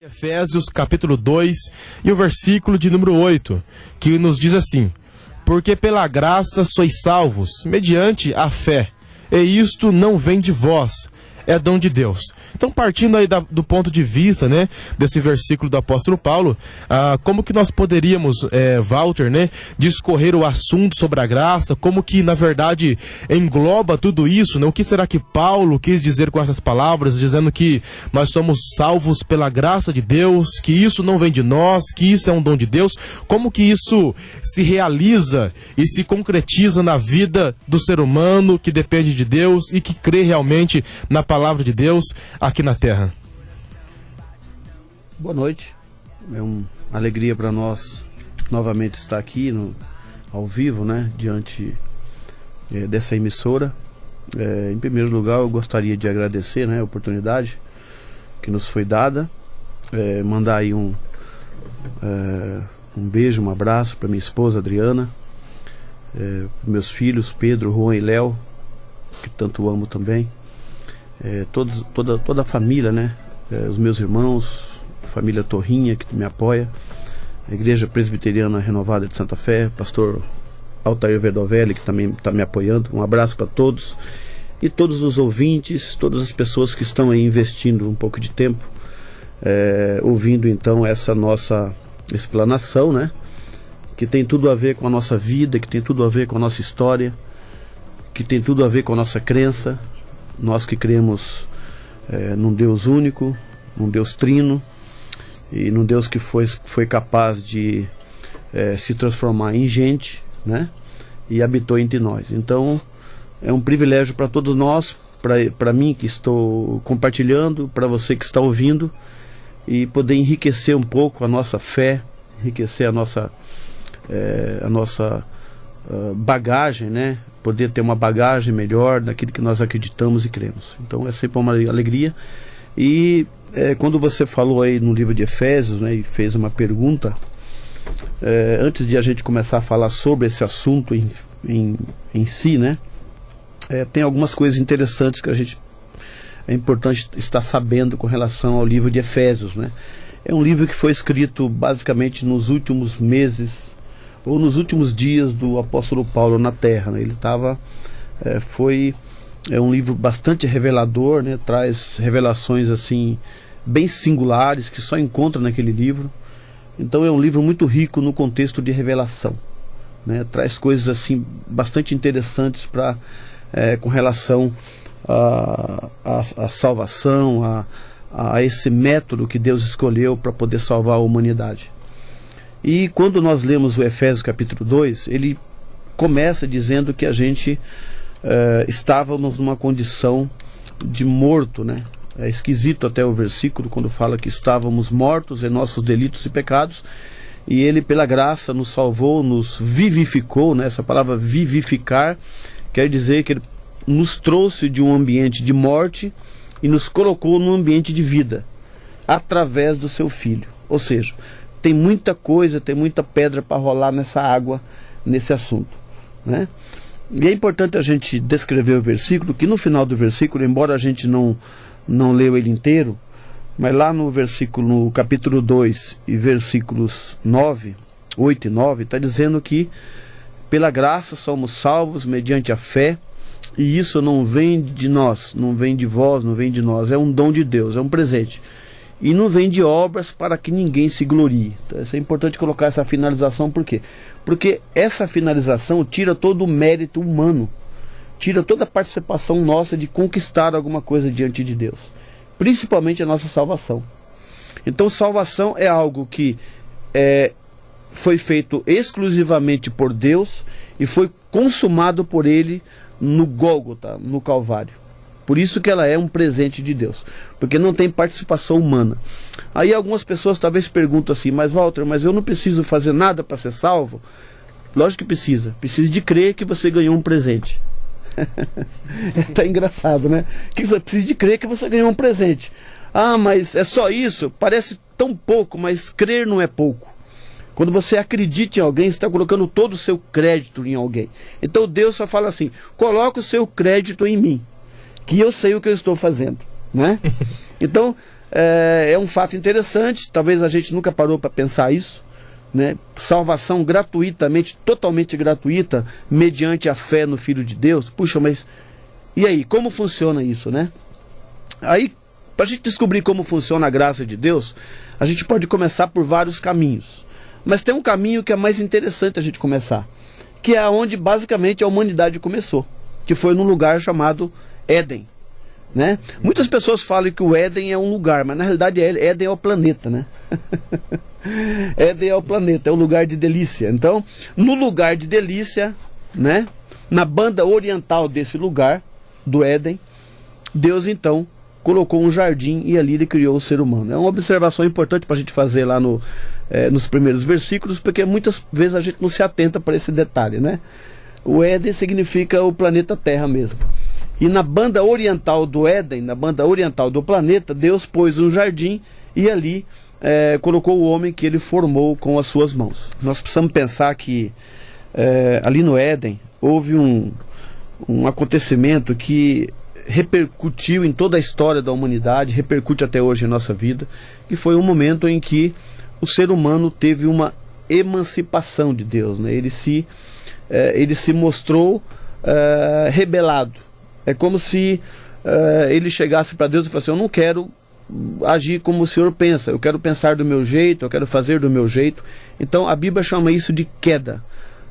Efésios capítulo 2 e o versículo de número 8, que nos diz assim: porque pela graça sois salvos, mediante a fé, e isto não vem de vós, é dom de Deus. Então, partindo aí do ponto de vista, né, desse versículo do apóstolo Paulo, como que nós poderíamos, Walter, né, discorrer o assunto sobre a graça, como que, na verdade, engloba tudo isso, né? O que será que Paulo quis dizer com essas palavras, dizendo que nós somos salvos pela graça de Deus, que isso não vem de nós, que isso é um dom de Deus? Como que isso se realiza e se concretiza na vida do ser humano que depende de Deus e que crê realmente na palavra de Deus aqui na Terra? Boa noite, é uma alegria para nós novamente estar aqui ao vivo, né, diante dessa emissora. Em primeiro lugar, eu gostaria de agradecer, né, a oportunidade que nos foi dada, mandar aí um beijo, um abraço para minha esposa Adriana, para meus filhos Pedro, Juan e Léo, que tanto amo também. Toda a família, né? Os meus irmãos, a família Torrinha, que me apoia, a Igreja Presbiteriana Renovada de Santa Fé, pastor Altair Verdovelli, que também está me apoiando. Um abraço para todos e todos os ouvintes, todas as pessoas que estão aí investindo um pouco de tempo, ouvindo então essa nossa explanação, né? Que tem tudo a ver com a nossa vida, que tem tudo a ver com a nossa história, que tem tudo a ver com a nossa crença. Nós que cremos num Deus único, num Deus trino, e num Deus que foi capaz de se transformar em gente, né? E habitou entre nós. Então é um privilégio para todos nós, para mim que estou compartilhando, para você que está ouvindo, e poder enriquecer um pouco a nossa fé, enriquecer a nossa bagagem, né? Poder ter uma bagagem melhor daquilo que nós acreditamos e cremos. Então é sempre uma alegria. E quando você falou aí no livro de Efésios, né, e fez uma pergunta, antes de a gente começar a falar sobre esse assunto em si, né, tem algumas coisas interessantes que é importante estar sabendo com relação ao livro de Efésios, né? É um livro que foi escrito basicamente nos últimos meses ou nos últimos dias do apóstolo Paulo na Terra, né? Ele estava, é um livro bastante revelador, né? Traz revelações assim bem singulares que só encontra naquele livro. Então é um livro muito rico no contexto de revelação, né? Traz coisas assim bastante interessantes com relação à salvação, a esse método que Deus escolheu para poder salvar a humanidade. E quando nós lemos o Efésios capítulo 2, ele começa dizendo que a gente estávamos numa condição de morto, né? É esquisito até o versículo quando fala que estávamos mortos em nossos delitos e pecados, e ele pela graça nos salvou, nos vivificou, né? Essa palavra vivificar quer dizer que ele nos trouxe de um ambiente de morte e nos colocou num ambiente de vida através do seu Filho. Ou seja, tem muita coisa, tem muita pedra para rolar nessa água, nesse assunto, né? E é importante a gente descrever o versículo, que no final do versículo, embora a gente não leu ele inteiro, mas lá no capítulo 2 e versículos 8 e 9, está dizendo que pela graça somos salvos mediante a fé, e isso não vem de nós, não vem de vós, não vem de nós, é um dom de Deus, é um presente. E não vem de obras para que ninguém se glorie. Então, é importante colocar essa finalização, por quê? Porque essa finalização tira todo o mérito humano, tira toda a participação nossa de conquistar alguma coisa diante de Deus, principalmente a nossa salvação. Então salvação é algo que foi feito exclusivamente por Deus e foi consumado por Ele no Gólgota, no Calvário. Por isso que ela é um presente de Deus, porque não tem participação humana. Aí algumas pessoas talvez perguntam assim: mas Walter, mas eu não preciso fazer nada para ser salvo? Lógico que precisa. Precisa de crer que você ganhou um presente. Tá engraçado, né? Que você precisa de crer que você ganhou um presente. Ah, mas é só isso? Parece tão pouco, mas crer não é pouco. Quando você acredita em alguém, você está colocando todo o seu crédito em alguém. Então Deus só fala assim: coloca o seu crédito em mim, que eu sei o que eu estou fazendo, né? Então é um fato interessante, talvez a gente nunca parou para pensar isso, né? Salvação gratuitamente, totalmente gratuita, mediante a fé no Filho de Deus. Puxa, mas e aí, como funciona isso, né? Aí, para a gente descobrir como funciona a graça de Deus, a gente pode começar por vários caminhos. Mas tem um caminho que é mais interessante a gente começar, que é onde basicamente a humanidade começou, que foi num lugar chamado Éden, né? Muitas pessoas falam que o Éden é um lugar, mas na realidade Éden é o planeta, né? Éden é o planeta, é o lugar de delícia. Então, no lugar de delícia, né, na banda oriental desse lugar, do Éden, Deus então colocou um jardim e ali ele criou o ser humano. É uma observação importante para a gente fazer lá nos primeiros versículos, porque muitas vezes a gente não se atenta para esse detalhe, né? O Éden significa o planeta Terra mesmo. E na banda oriental do Éden, na banda oriental do planeta, Deus pôs um jardim e ali colocou o homem que ele formou com as suas mãos. Nós precisamos pensar que ali no Éden houve um acontecimento que repercutiu em toda a história da humanidade, repercute até hoje em nossa vida, que foi um momento em que o ser humano teve uma emancipação de Deus, né? Ele se mostrou rebelado. É como se ele chegasse para Deus e falasse: eu não quero agir como o Senhor pensa, eu quero pensar do meu jeito, eu quero fazer do meu jeito. Então a Bíblia chama isso de queda,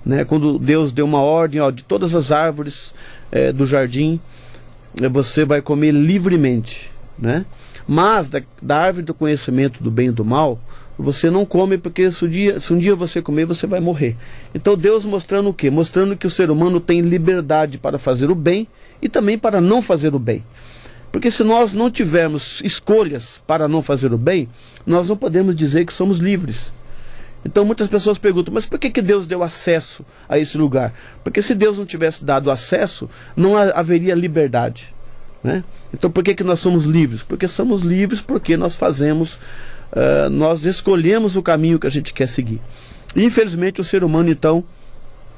né? Quando Deus deu uma ordem, ó, de todas as árvores do jardim você vai comer livremente, né? Mas da árvore do conhecimento do bem e do mal você não come, porque se um dia você comer, você vai morrer. Então Deus mostrando o quê? Mostrando que o ser humano tem liberdade para fazer o bem e também para não fazer o bem. Porque se nós não tivermos escolhas para não fazer o bem, nós não podemos dizer que somos livres. Então muitas pessoas perguntam: mas por que Deus deu acesso a esse lugar? Porque se Deus não tivesse dado acesso, não haveria liberdade, né? Então por que nós somos livres? Porque somos livres porque nós fazemos, nós escolhemos o caminho que a gente quer seguir. E infelizmente o ser humano então,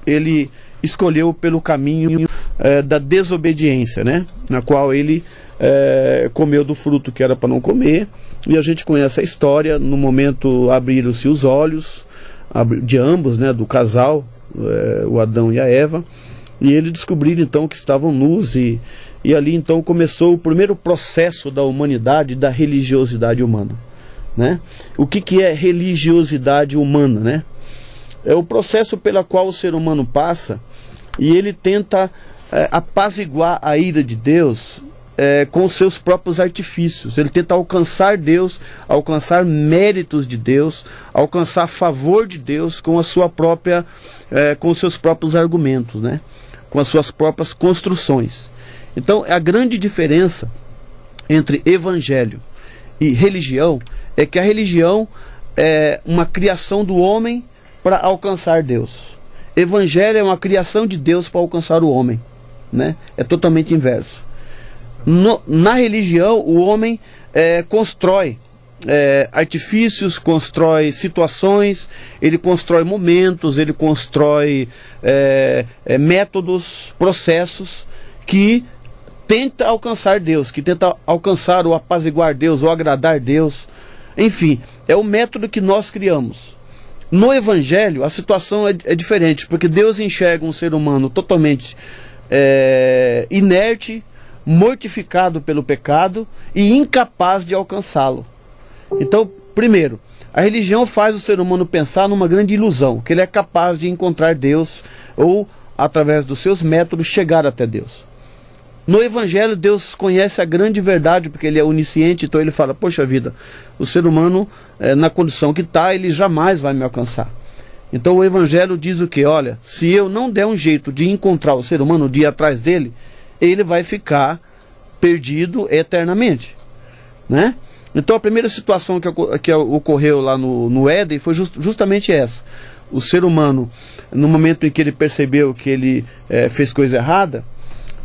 ele escolheu pelo caminho da desobediência, né? Na qual ele comeu do fruto que era para não comer. E a gente conhece a história. No momento abriram-se os olhos de ambos, né, do casal, o Adão e a Eva, e eles descobriram então que estavam nus, e ali então começou o primeiro processo da humanidade, da religiosidade humana, né? O que é religiosidade humana, né? É o processo pelo qual o ser humano passa e ele tenta apaziguar a ira de Deus com os seus próprios artifícios. Ele tenta alcançar Deus, alcançar méritos de Deus, alcançar favor de Deus com a sua própria, com os seus próprios argumentos, né? Com as suas próprias construções. Então a grande diferença entre evangelho e religião é que a religião é uma criação do homem para alcançar Deus. Evangelho é uma criação de Deus para alcançar o homem, né? É totalmente inverso. Na religião, o homem constrói artifícios, constrói situações, ele constrói momentos, ele constrói métodos, processos que tenta alcançar Deus, que tenta alcançar ou apaziguar Deus, ou agradar Deus. Enfim, é o método que nós criamos. No Evangelho, a situação é diferente, porque Deus enxerga um ser humano totalmente inerte, mortificado pelo pecado e incapaz de alcançá-lo. Então, primeiro, a religião faz o ser humano pensar numa grande ilusão, que ele é capaz de encontrar Deus ou, através dos seus métodos, chegar até Deus. No Evangelho, Deus conhece a grande verdade, porque ele é onisciente, então ele fala: poxa vida, o ser humano, na condição que está, ele jamais vai me alcançar. Então o Evangelho diz o quê? Olha, se eu não der um jeito de encontrar o ser humano, de ir atrás dele, ele vai ficar perdido eternamente, né? Então a primeira situação que ocorreu lá no Éden foi justamente essa. O ser humano, no momento em que ele percebeu que ele fez coisa errada,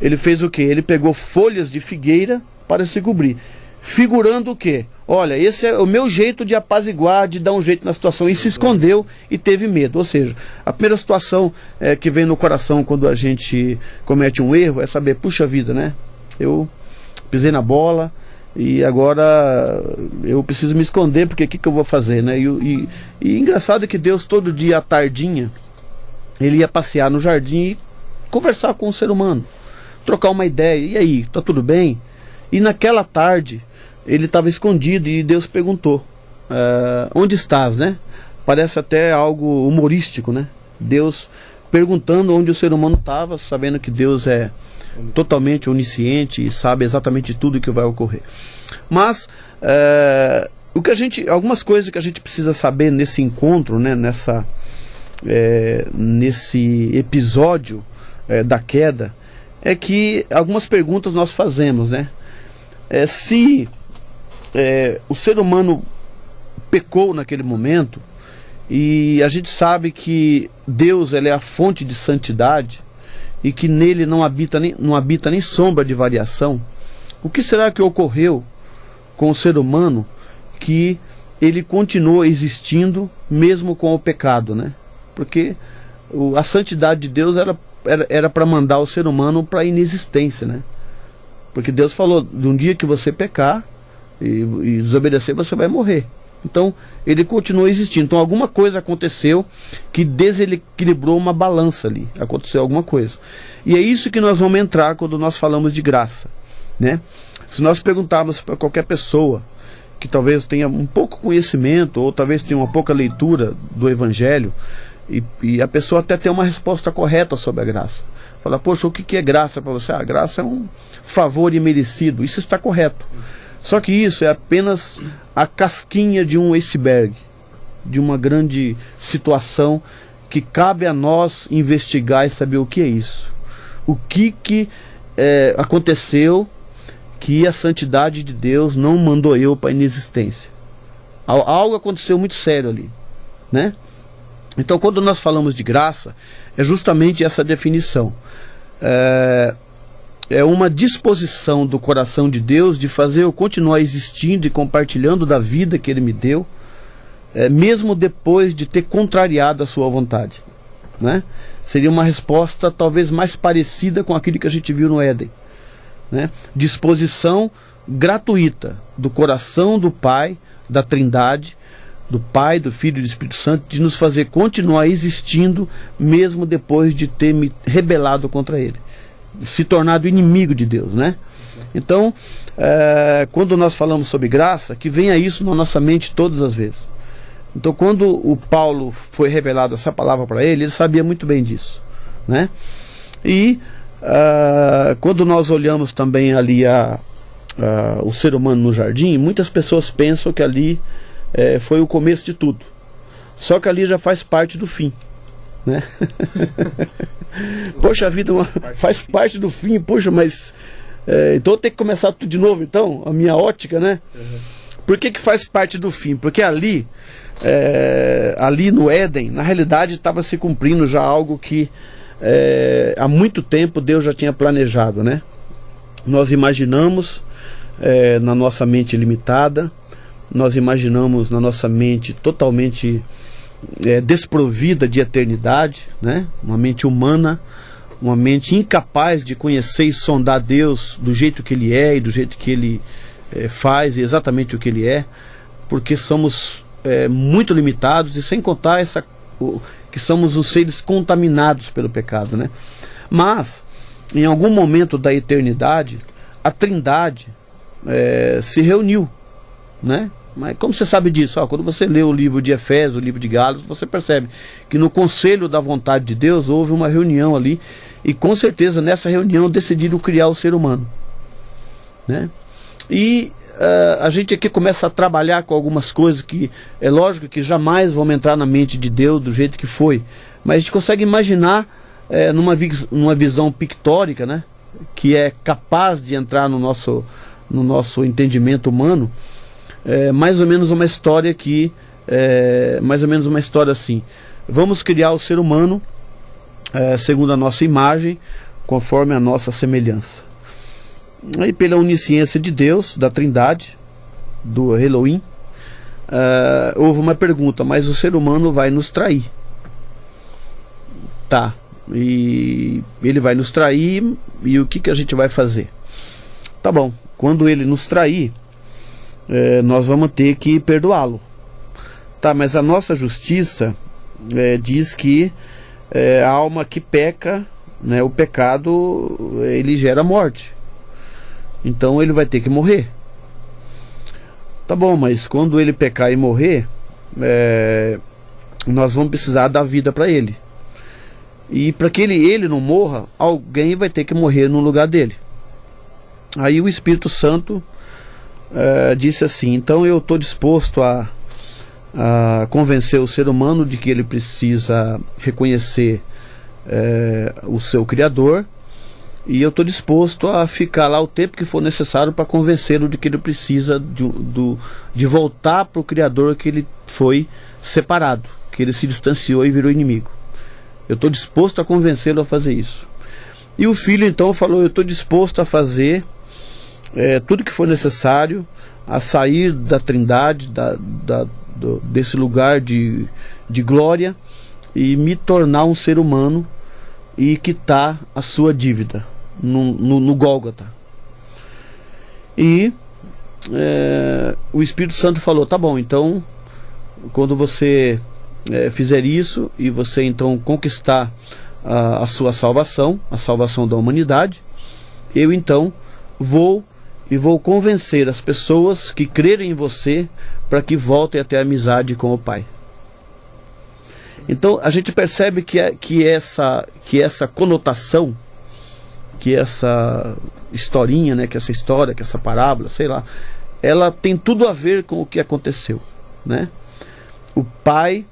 ele fez o quê? Ele pegou folhas de figueira para se cobrir, figurando o quê? Olha, esse é o meu jeito de apaziguar, de dar um jeito na situação, e se escondeu e teve medo. Ou seja, a primeira situação que vem no coração quando a gente comete um erro é saber: puxa vida, né? Eu pisei na bola, e agora eu preciso me esconder, porque o que eu vou fazer, né? E engraçado é que Deus, todo dia à tardinha, ele ia passear no jardim e conversar com o ser humano, trocar uma ideia. E aí, tá tudo bem? E naquela tarde ele estava escondido e Deus perguntou, onde estás, né? Parece até algo humorístico, né? Deus perguntando onde o ser humano estava, sabendo que Deus é totalmente onisciente e sabe exatamente tudo o que vai ocorrer. Mas algumas coisas que a gente precisa saber nesse encontro, né? Nesse episódio da queda, é que algumas perguntas nós fazemos, né? Se o ser humano pecou naquele momento, e a gente sabe que Deus, ele é a fonte de santidade e que nele não habita nem sombra de variação, o que será que ocorreu com o ser humano que ele continuou existindo mesmo com o pecado, né? Porque a santidade de Deus era para mandar o ser humano para a inexistência, né? Porque Deus falou, de um dia que você pecar e desobedecer, você vai morrer. Então ele continuou existindo. Então alguma coisa aconteceu que desequilibrou uma balança ali. Aconteceu alguma coisa. E é isso que nós vamos entrar quando nós falamos de graça, né? Se nós perguntarmos para qualquer pessoa que talvez tenha um pouco conhecimento, ou talvez tenha uma pouca leitura do Evangelho, e a pessoa até tem uma resposta correta sobre a graça. Fala, poxa, o que é graça para você? Graça é um favor imerecido. Isso está correto. Só que isso é apenas a casquinha de um iceberg, de uma grande situação que cabe a nós investigar e saber o que é isso. O que aconteceu que a santidade de Deus não mandou eu para a inexistência. Algo aconteceu muito sério ali, né? Então, quando nós falamos de graça, é justamente essa definição. É uma disposição do coração de Deus de fazer eu continuar existindo e compartilhando da vida que Ele me deu, mesmo depois de ter contrariado a sua vontade, né? Seria uma resposta talvez mais parecida com aquilo que a gente viu no Éden, né? Disposição gratuita do coração do Pai, da Trindade, do Pai, do Filho e do Espírito Santo, de nos fazer continuar existindo mesmo depois de ter me rebelado contra Ele, se tornado inimigo de Deus, né? Então, quando nós falamos sobre graça, que venha isso na nossa mente todas as vezes. Então, quando o Paulo foi revelado essa palavra para ele sabia muito bem disso, né? E quando nós olhamos também ali o ser humano no jardim, muitas pessoas pensam que ali foi o começo de tudo. Só que ali já faz parte do fim, né? Poxa vida, faz parte do fim. Poxa, mas então eu tenho que começar tudo de novo, então, a minha ótica, né? Por que faz parte do fim? Porque ali no Éden, na realidade estava se cumprindo já algo que há muito tempo Deus já tinha planejado, né? Nós imaginamos na nossa mente limitada, nós imaginamos na nossa mente totalmente desprovida de eternidade, né? Uma mente humana, uma mente incapaz de conhecer e sondar Deus do jeito que Ele é e do jeito que Ele faz e exatamente o que Ele é, porque somos muito limitados, e sem contar que somos os seres contaminados pelo pecado, né? Mas em algum momento da eternidade a Trindade se reuniu, né? Mas como você sabe disso? Quando você lê o livro de Efésios, o livro de Gálatas, você percebe que no conselho da vontade de Deus houve uma reunião ali, e com certeza nessa reunião decidiram criar o ser humano, né? E a gente aqui começa a trabalhar com algumas coisas que é lógico que jamais vão entrar na mente de Deus do jeito que foi, mas a gente consegue imaginar numa visão pictórica, né? Que é capaz de entrar no nosso entendimento humano. Mais ou menos uma história mais ou menos uma história assim: vamos criar o ser humano segundo a nossa imagem, conforme a nossa semelhança. Aí, pela onisciência de Deus, da Trindade, do Elohim, houve uma pergunta: mas o ser humano vai nos trair. Tá, e ele vai nos trair, e o que a gente vai fazer? Tá bom, quando ele nos trair, nós vamos ter que perdoá-lo. Tá, mas a nossa justiça diz que a alma que peca, né, o pecado, ele gera morte. Então ele vai ter que morrer. Tá bom, mas quando ele pecar e morrer, nós vamos precisar dar vida para ele. E para que ele não morra, alguém vai ter que morrer no lugar dele. Aí o Espírito Santo disse assim: então eu estou disposto a convencer o ser humano de que ele precisa reconhecer o seu Criador, e eu estou disposto a ficar lá o tempo que for necessário para convencê-lo de que ele precisa de voltar para o Criador, que ele foi separado, que ele se distanciou e virou inimigo. Eu estou disposto a convencê-lo a fazer isso. E o Filho então falou: eu estou disposto a fazer tudo que for necessário, a sair da Trindade, desse lugar de glória, e me tornar um ser humano e quitar a sua dívida no Gólgota. E o Espírito Santo falou: tá bom, então quando você fizer isso e você então conquistar a sua salvação, a salvação da humanidade, eu então vou convencer as pessoas que crerem em você para que voltem a ter amizade com o Pai. Então a gente percebe que essa conotação, que essa historinha, né, que essa história, que essa parábola, sei lá, ela tem tudo a ver com o que aconteceu, né? O Pai,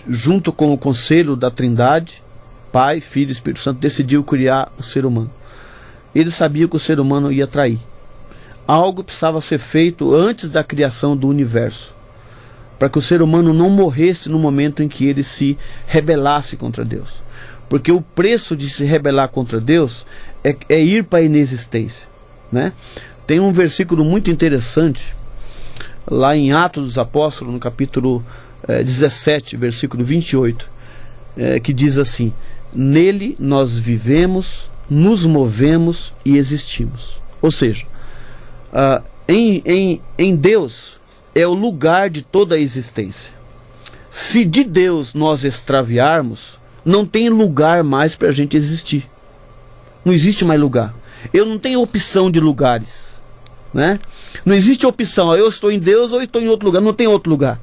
junto com o conselho da Trindade, Pai, Filho e Espírito Santo, decidiu criar o ser humano. Ele sabia que o ser humano ia trair. Algo precisava ser feito antes da criação do universo, para que o ser humano não morresse no momento em que ele se rebelasse contra Deus. Porque o preço de se rebelar contra Deus é ir para a inexistência, né? Tem um versículo muito interessante lá em Atos dos Apóstolos, no capítulo 17, versículo 28, que diz assim: nele nós vivemos, nos movemos e existimos. Ou seja, em Deus é o lugar de toda a existência. Se de Deus nós extraviarmos, não tem lugar mais para a gente existir. Não existe mais lugar. Eu não tenho opção de lugares, né? Não existe opção: eu estou em Deus ou estou em outro lugar. Não tem outro lugar.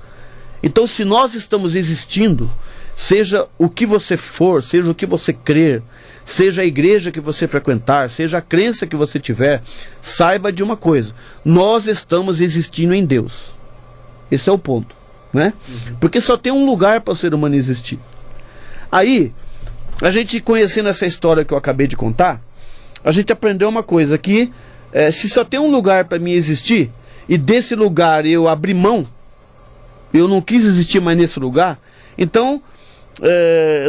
Então, se nós estamos existindo, seja o que você for, seja o que você crer, seja a igreja que você frequentar, seja a crença que você tiver, saiba de uma coisa: nós estamos existindo em Deus. Esse é o ponto, né? Porque só tem um lugar para o ser humano existir. Aí, a gente conhecendo essa história que eu acabei de contar, a gente aprendeu uma coisa: que se só tem um lugar para mim existir, e desse lugar eu abri mão, eu não quis existir mais nesse lugar, então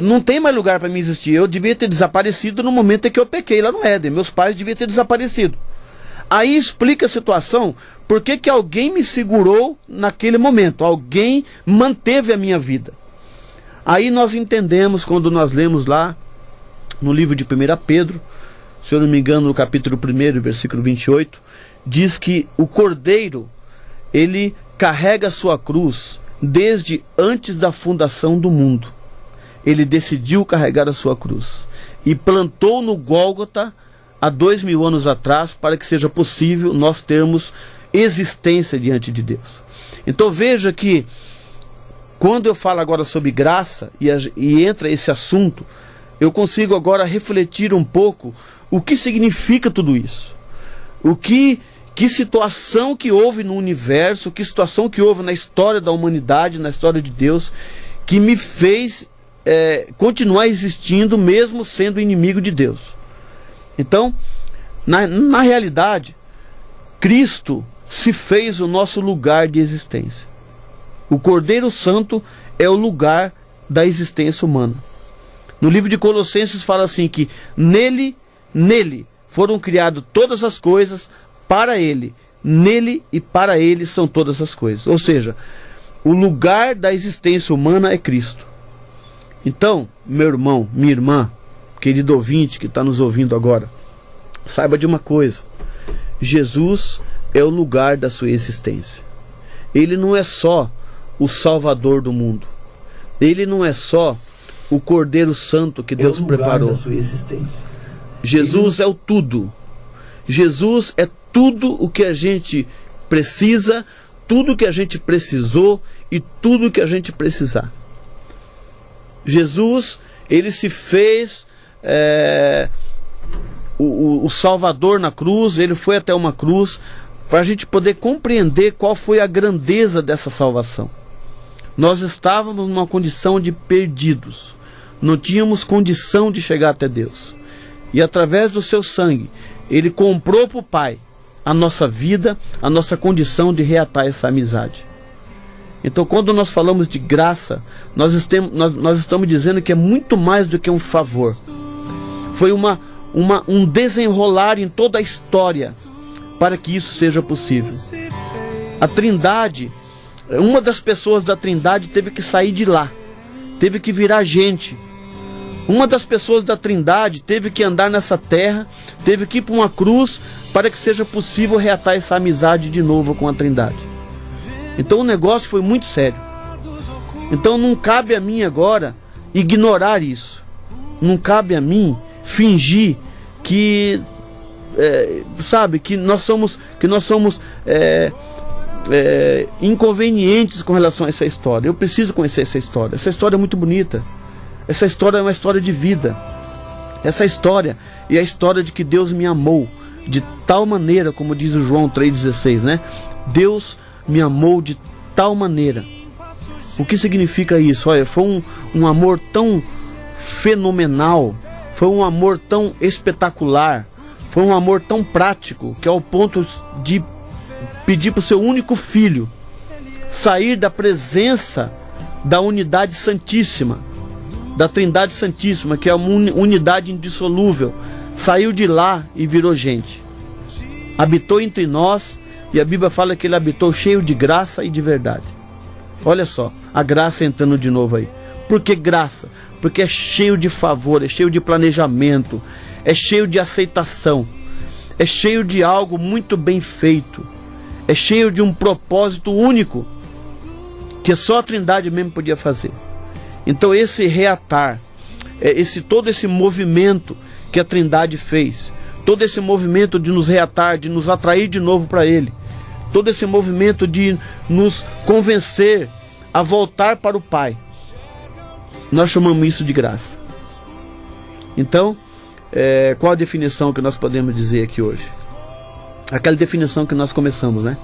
não tem mais lugar para mim existir. Eu devia ter desaparecido no momento em que eu pequei lá no Éden. Meus pais deviam ter desaparecido. Aí explica a situação: por que alguém me segurou naquele momento, alguém manteve a minha vida. Aí nós entendemos, quando nós lemos lá no livro de 1 Pedro, se eu não me engano, no capítulo 1, versículo 28, diz que o Cordeiro, ele carrega a sua cruz desde antes da fundação do mundo. Ele decidiu carregar a sua cruz e plantou no Gólgota há 2000 anos atrás, para que seja possível nós termos existência diante de Deus. Então veja que quando eu falo agora sobre graça e entra esse assunto, eu consigo agora refletir um pouco o que significa tudo isso. Que situação que houve no universo, que situação que houve na história da humanidade, na história de Deus, que me fez continuar existindo mesmo sendo inimigo de Deus. Então, na realidade, Cristo se fez o nosso lugar de existência. O Cordeiro Santo é o lugar da existência humana. No livro de Colossenses fala assim que nele foram criadas todas as coisas, para ele, nele e para ele são todas as coisas. Ou seja, o lugar da existência humana é Cristo. Então, meu irmão, minha irmã, querido ouvinte que está nos ouvindo agora, saiba de uma coisa: Jesus é o lugar da sua existência. Ele não é só o Salvador do mundo. Ele não é só o Cordeiro Santo que Deus preparou. Da sua existência. Jesus é o tudo. Jesus é tudo o que a gente precisa, tudo o que a gente precisou e tudo o que a gente precisar. Jesus, ele se fez o Salvador na cruz, ele foi até uma cruz para a gente poder compreender qual foi a grandeza dessa salvação. Nós estávamos numa condição de perdidos, não tínhamos condição de chegar até Deus. E através do seu sangue, ele comprou para o Pai a nossa vida, a nossa condição de reatar essa amizade. Então, quando nós falamos de graça, nós estamos dizendo que é muito mais do que um favor. Foi um desenrolar em toda a história para que isso seja possível. A Trindade, uma das pessoas da Trindade teve que sair de lá, teve que virar gente. Uma das pessoas da Trindade teve que andar nessa terra, teve que ir para uma cruz para que seja possível reatar essa amizade de novo com a Trindade. Então o negócio foi muito sério. Então não cabe a mim agora ignorar isso. Não cabe a mim fingir que que nós somos inconvenientes com relação a essa história. Eu preciso conhecer essa história. Essa história é muito bonita. Essa história é uma história de vida. Essa história é a história de que Deus me amou de tal maneira, como diz o João 3,16, né? Deus me amou de tal maneira. O que significa isso? Olha, foi um amor tão fenomenal, foi um amor tão espetacular, foi um amor tão prático, que ao ponto de pedir para o seu único filho sair da presença da unidade santíssima, da Trindade Santíssima, que é uma unidade indissolúvel, saiu de lá e virou gente, habitou entre nós. E a Bíblia fala que ele habitou cheio de graça e de verdade. Olha só, a graça entrando de novo aí. Por que graça? Porque é cheio de favor, é cheio de planejamento, é cheio de aceitação, é cheio de algo muito bem feito, é cheio de um propósito único, que só a Trindade mesmo podia fazer. Então esse reatar, todo esse movimento que a Trindade fez, todo esse movimento de nos reatar, de nos atrair de novo para Ele, todo esse movimento de nos convencer a voltar para o Pai, nós chamamos isso de graça. Então, qual a definição que nós podemos dizer aqui hoje? Aquela definição que nós começamos, né?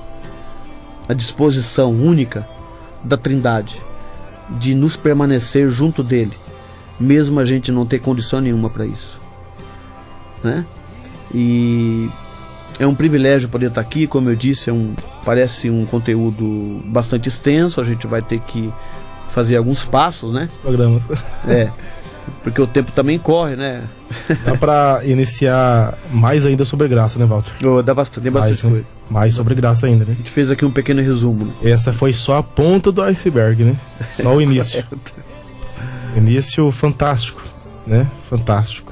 A disposição única da Trindade de nos permanecer junto dele, mesmo a gente não ter condição nenhuma para isso, né? E é um privilégio poder estar aqui, como eu disse, parece um conteúdo bastante extenso, a gente vai ter que fazer alguns passos, né? Programas. Porque o tempo também corre, né? Dá para iniciar mais ainda sobre graça, né, Walter? Dá bastante coisa. Né? Mais sobre graça ainda, né? A gente fez aqui um pequeno resumo, né? Essa foi só a ponta do iceberg, né? Só o início. Início fantástico, né? Fantástico.